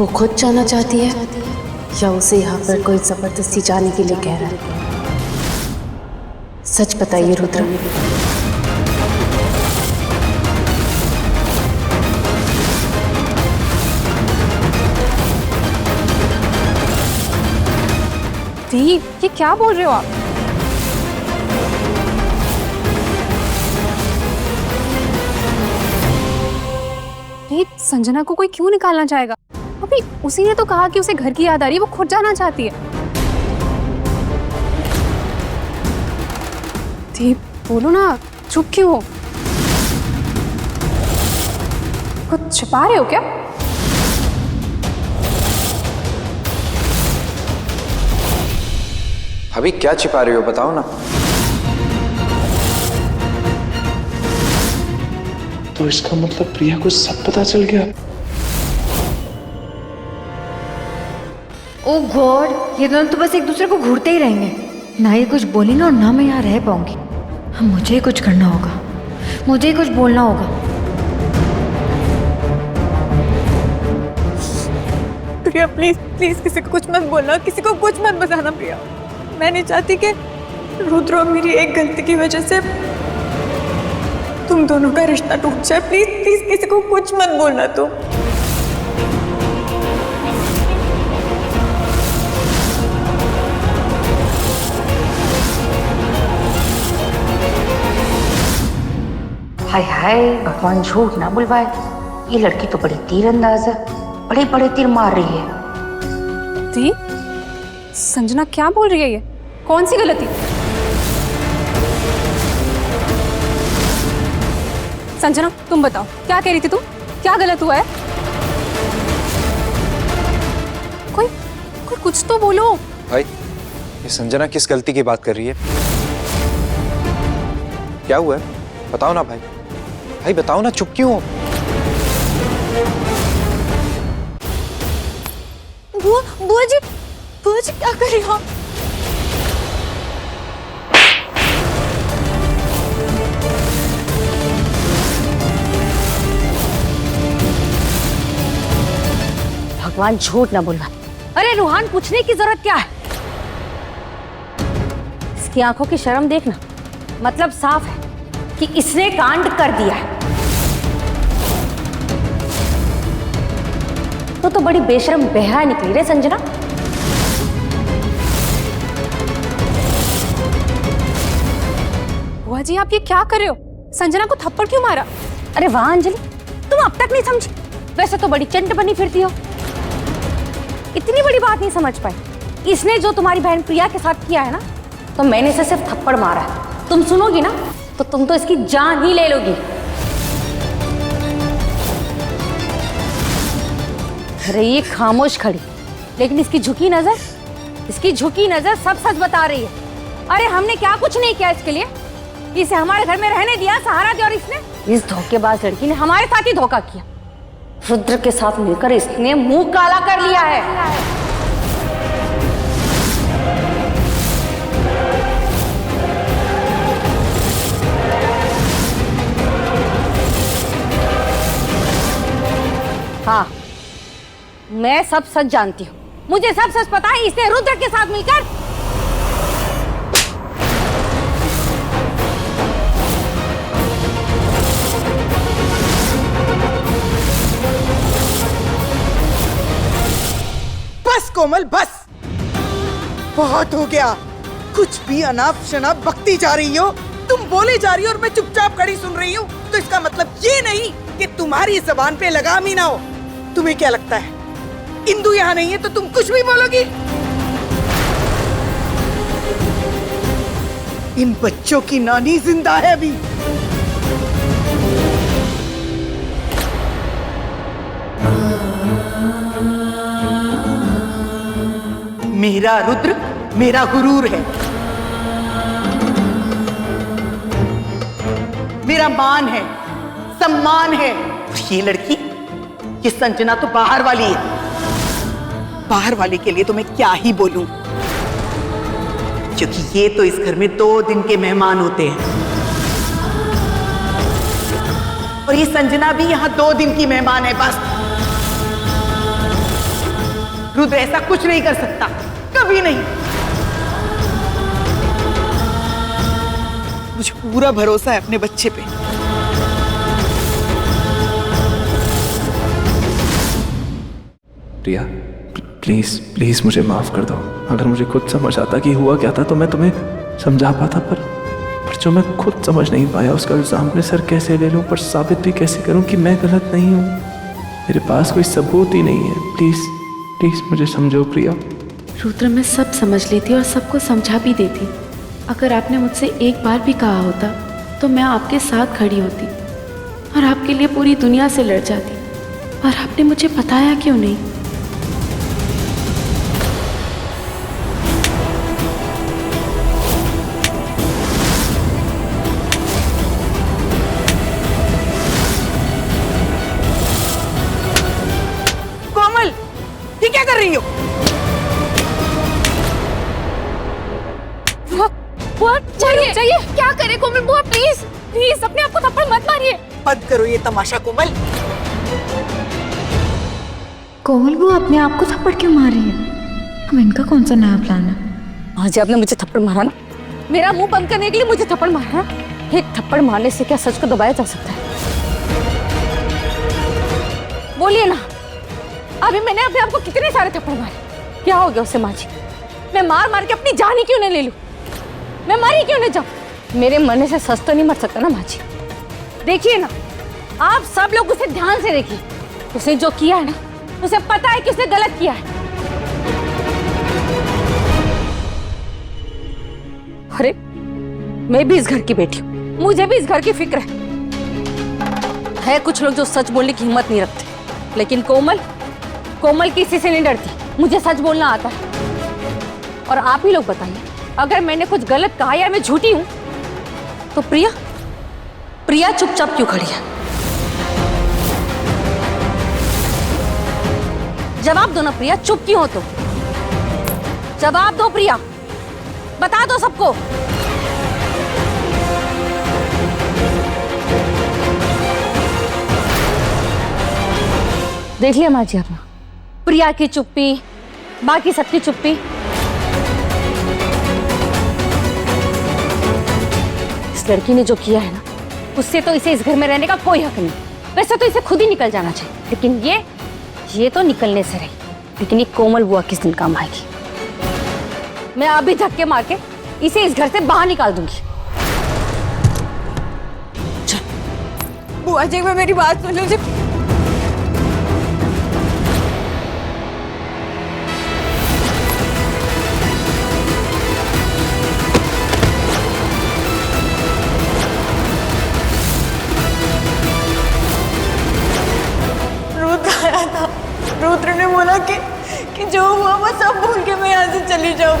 वो खुद जाना चाहती है या उसे यहाँ पर कोई जबरदस्ती जाने के लिए कह रहा है? सच बताइए रुद्र। दीप, ये क्या बोल रहे हो आप? दीप, संजना को कोई क्यों निकालना चाहेगा? अभी उसी ने तो कहा कि उसे घर की याद आ रही है, वो खुद जाना चाहती है। दीप, बोलो ना, चुप क्यों हो? कुछ छिपा रहे हो क्या? अभी क्या छिपा रही हो, बताओ ना। तो इसका मतलब प्रिया को सब पता चल गया। ओ गॉड, ये दोनों तो बस एक दूसरे को घूरते ही रहेंगे। ना ये कुछ बोलेंगे और ना मैं यहाँ रह पाऊंगी। मुझे ही कुछ करना होगा, मुझे ही कुछ बोलना होगा। प्रिया प्लीज प्लीज किसी को कुछ मत बोलना, किसी को कुछ मत बताना प्रिया। मैं नहीं चाहती कि रुद्र और मेरी एक गलती की वजह से तुम दोनों का रिश्ता टूट जाए। प्लीज प्लीज किसी को कुछ मत बोलना तुम। हाय हाय, भगवान झूठ ना बुलवाए। ये लड़की तो बड़ी तीरंदाज है, बड़े बड़े तीर मार रही है। दी, संजना क्या बोल रही है? ये कौन सी गलती? संजना तुम बताओ, क्या कह रही थी तुम? क्या गलत हुआ है? कोई कुछ तो बोलो। भाई, ये संजना किस गलती की बात कर रही है? क्या हुआ है? बताओ ना भाई। भाई बताओ ना, चुप क्यों हो? बुआ जी क्या कर रही हो? भगवान झूठ ना बुलवाए। अरे रूहान, पूछने की जरूरत क्या है? इसकी आंखों की शर्म देखना, मतलब साफ है कि इसने कांड कर दिया है। तो बड़ी बेशर्म बेहया निकली रे संजना। बुआ जी आप ये क्या कर रहे हो? संजना को थप्पड़ क्यों मारा? अरे वाह अंजलि, तुम अब तक नहीं समझी। वैसे तो बड़ी चंट बनी फिरती हो, इतनी बड़ी बात नहीं समझ पाई। इसने जो तुम्हारी बहन प्रिया के साथ किया है ना, तो मैंने इसे सिर्फ थप्पड़ मारा है। तुम सुनोगी ना तो तुम तो इसकी जान ही ले लोगी। अरे ये खामोश खड़ी, लेकिन इसकी झुकी नजर सब सच बता रही है। अरे हमने क्या कुछ नहीं किया इसके लिए। इसे हमारे घर में रहने दिया, सहारा दिया, और इसने, इस धोखेबाज लड़की ने हमारे साथ ही धोखा किया। रुद्र के साथ मिलकर इसने मुंह काला कर लिया है। हाँ, मैं सब सच जानती हूँ, मुझे सब सच पता है। इसने रुद्र के साथ मिलकर बस कोमल बस, बहुत हो गया। कुछ भी अनाप शनाप बकती जा रही हो। तुम बोले जा रही हो और मैं चुपचाप खड़ी सुन रही हूँ, तो इसका मतलब ये नहीं कि तुम्हारी जबान पे लगाम ही ना हो। तुम्हें क्या लगता है इंदु यहाँ नहीं है तो तुम कुछ भी बोलोगी? इन बच्चों की नानी जिंदा है अभी। मेरा रुद्र मेरा गुरूर है, मेरा मान है, सम्मान है। ये लड़की, ये संजना तो बाहर वाली है। बाहर वाली के लिए तो मैं क्या ही बोलूं, क्योंकि ये तो इस घर में 2 दिन के मेहमान होते हैं, और ये संजना भी यहाँ 2 दिन की मेहमान है बस। रुद्र ऐसा कुछ नहीं कर सकता, कभी नहीं। मुझे पूरा भरोसा है अपने बच्चे पे। प्रिया, प्लीज प्लीज मुझे माफ कर दो। अगर मुझे खुद समझ आता कि हुआ क्या था तो मैं तुम्हें समझा पाता, पर जो मैं खुद समझ नहीं पाया उसका इल्जाम अपने सर कैसे ले लूं, पर साबित भी कैसे करूं कि मैं गलत नहीं हूं। मेरे पास कोई सबूत ही नहीं है। प्लीज प्लीज मुझे समझो प्रिया। रुद्र, मैं सब समझ लेती और सबको समझा भी देती। अगर आपने मुझसे एक बार भी कहा होता तो मैं आपके साथ खड़ी होती और आपके लिए पूरी दुनिया से लड़ जाती, और आपने मुझे बताया क्यों नहीं? कोमल, ये क्या कर रही हो? बुआ चाहिए क्या करे कोमल? बुआ प्लीज प्लीज अपने आप को थप्पड़ मत मारिए। बंद करो ये तमाशा कोमल। कोमल बुआ अपने आप को थप्पड़ क्यों मार रही है? अब इनका कौन सा नया प्लान है? आज आपने मुझे थप्पड़ मारा ना, मेरा मुंह बंद करने के लिए मुझे थप्पड़ मारा। एक थप्पड़ मारने से क्या सच को दबाया जा सकता है? बोलिए ना, अभी मैंने अपने आप को कितने सारे थप्पड़ मारे, क्या हो गया उससे माँ जी? मैं मार मार के अपनी जान ही क्यों नहीं ले लूं? मैं मरी क्यों नहीं जाऊं? मेरे मरने से सच तो नहीं मर सकता ना माँ जी। देखिए ना, आप सब लोग उसे ध्यान से देखिए। उसने जो किया है ना, उसे पता है कि उसने गलत किया है। अरे मैं भी इस घर की बेटी हूँ, मुझे भी इस घर की फिक्र है। कुछ लोग जो सच बोलने की हिम्मत नहीं रखते, लेकिन कोमल किसी से नहीं डरती। मुझे सच बोलना आता है। और आप ही लोग बताइए, अगर मैंने कुछ गलत कहा या मैं झूठी हूं तो प्रिया चुपचाप क्यों खड़ी है? जवाब दो ना प्रिया, चुप क्यों हो? तो जवाब दो प्रिया, बता दो सबको। देख लिया माँ जी आपने, प्रिया की चुप्पी, बाकी सबकी चुप्पी। इस लड़की ने जो किया है ना, उससे तो इसे इस घर में रहने का कोई हक नहीं। वैसे तो इसे खुद ही निकल जाना चाहिए, लेकिन ये तो निकलने से रही। लेकिन ये कोमल बुआ किस दिन काम आएगी? मैं अभी धक्के मार के इसे इस घर से बाहर निकाल दूंगी। बुआ जी, मैं मेरी बात सुन लीजिए। आया था, रुद्र ने बोला कि जो हुआ वो सब भूल के मैं यहाँ से चली जाऊँ।